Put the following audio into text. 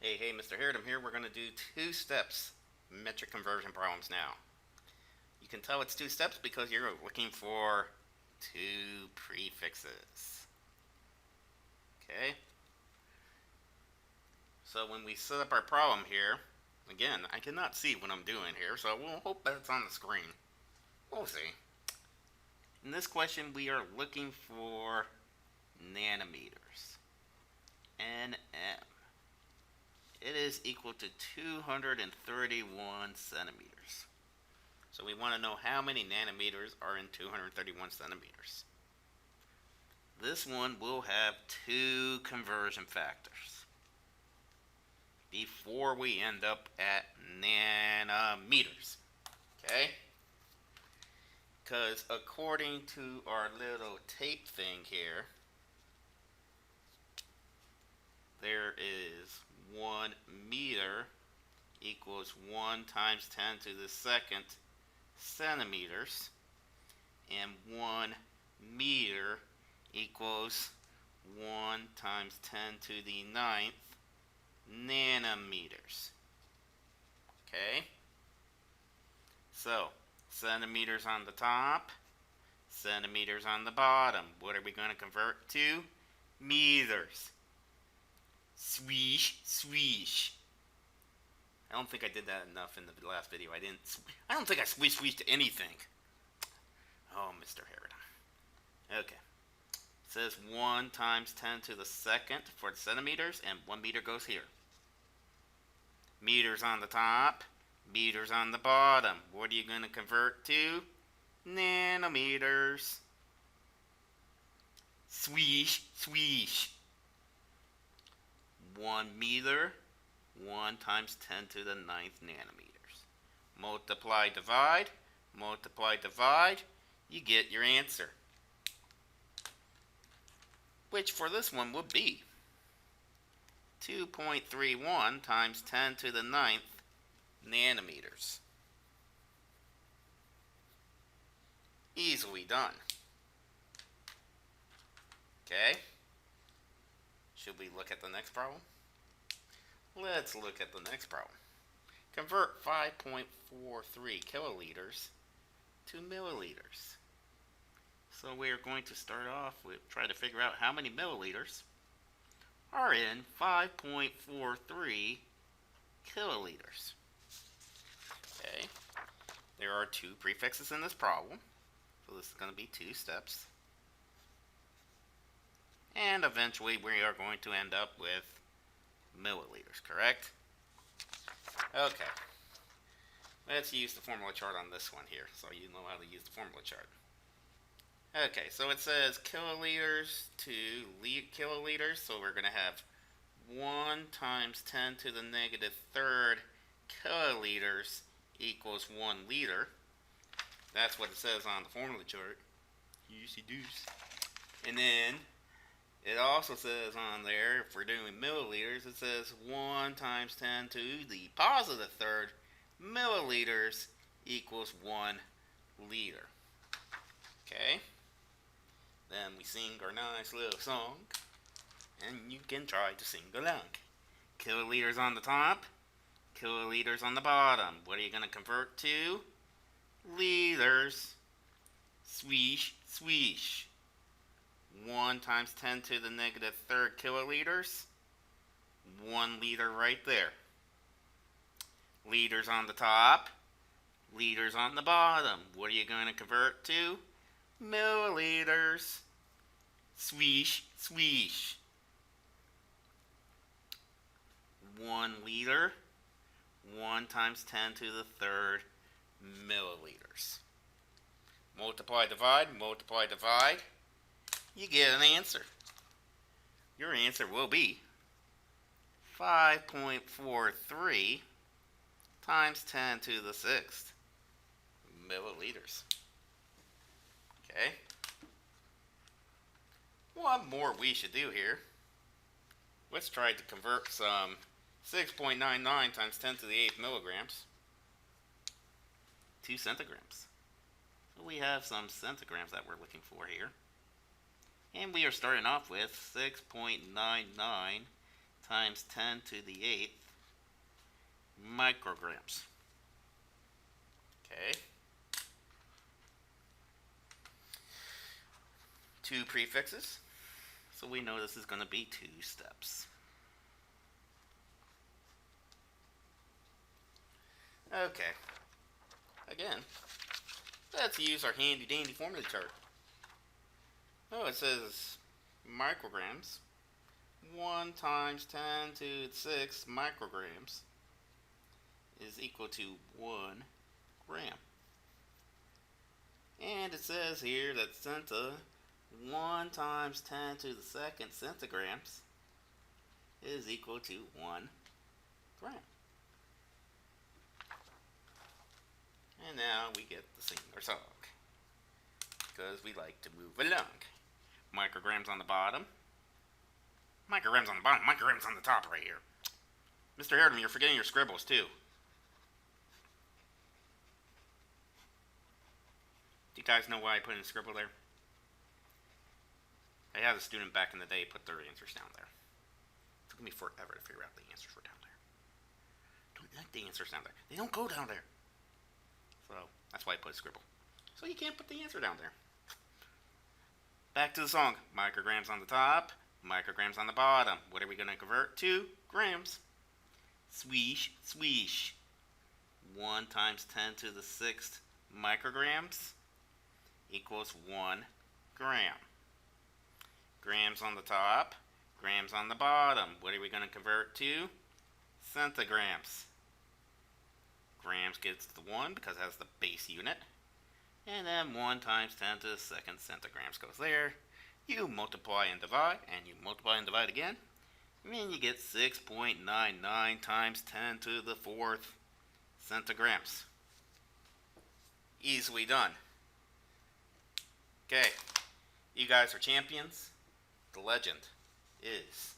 Hey, Mr. Harridan here. We're going to do two steps metric conversion problems now. You can tell it's two steps because you're looking for two prefixes. Okay? So when we set up our problem here, again, I cannot see what I'm doing here, so we'll hope that it's on the screen. We'll see. In this question, we are looking for nanometers. NM. It is equal to 231 centimeters. So we want to know how many nanometers are in 231 centimeters. This one will have two conversion factors before we end up at nanometers. Okay? Because according to our little tape thing here, there is 1 meter equals 1 times 10 to the second centimeters, and 1 meter equals 1 times 10 to the ninth nanometers. Okay? So, centimeters on the top, centimeters on the bottom. What are we going to convert to? Meters. Swish, swish. I don't think I did that enough in the last video. I don't think I swished anything. Oh, Mr. Harridan. Okay. It says 1 times 10 to the second for the centimeters, and 1 meter goes here. Meters on the top, meters on the bottom. What are you going to convert to? Nanometers. Swish, swish. 1 meter, 1 times 10 to the ninth nanometers. Multiply, divide, you get your answer. Which for this one would be 2.31 times 10 to the ninth nanometers. Easily done. Okay? Should we look at the next problem? Let's look at the next problem. Convert 5.43 kiloliters to milliliters. So we are going to start off with try to figure out how many milliliters are in 5.43 kiloliters. Okay. There are two prefixes in this problem. So this is going to be two steps. And eventually we are going to end up with milliliters, correct? Okay. Let's use the formula chart on this one here so you know how to use the formula chart. Okay, so it says kiloliters to kiloliters, so we're going to have 1 times 10 to the negative third kiloliters equals 1 liter. That's what it says on the formula chart. Juicy deuce. And then it also says on there, if we're doing milliliters, it says 1 times 10 to the positive third milliliters equals 1 liter. Okay? Then we sing our nice little song, and you can try to sing along. Kiloliters on the top, kiloliters on the bottom. What are you going to convert to? Liters. Swish, swish. 1 times 10 to the negative third kiloliters. 1 liter right there. Liters on the top, liters on the bottom. What are you going to convert to? Milliliters. Swish, swish. 1 liter, 1 times 10 to the third milliliters. Multiply, divide, you get an answer. Your answer will be 5.43 times 10 to the sixth milliliters. Okay? What more we should do here? Let's try to convert some 6.99 times 10 to the 8th milligrams to centigrams. So we have some centigrams that we're looking for here. And we are starting off with 6.99 times 10 to the 8th micrograms. Okay. Two prefixes. So we know this is going to be 2 steps. Okay. Again, let's use our handy dandy formula chart. Oh, it says micrograms. 1 times 10 to the 6 micrograms is equal to 1 gram. And it says here that centa 1 times 10 to the 2nd centigrams is equal to 1 gram. And now we get to sing our song, because we like to move along. Micrograms on the bottom. Micrograms on the bottom. Micrograms on the top right here. Mr. Harriman, you're forgetting your scribbles too. Do you guys know why I put in a scribble there? I had a student back in the day put their answers down there. It took me forever to figure out the answers were down there. Don't like the answers down there. They don't go down there. So that's why I put a scribble. So you can't put the answer down there. Back to the song. Micrograms on the top, micrograms on the bottom. What are we going to convert to? Grams. Swish, swish. 1 times 10 to the 6th micrograms equals 1 gram. Grams on the top, grams on the bottom. What are we going to convert to? Centigrams. Grams gets the 1 because it has the base unit. And then 1 times 10 to the 2nd centigrams goes there. You multiply and divide, and you multiply and divide again. And then you get 6.99 times 10 to the 4th centigrams. Easily done. Okay, you guys are champions. The legend is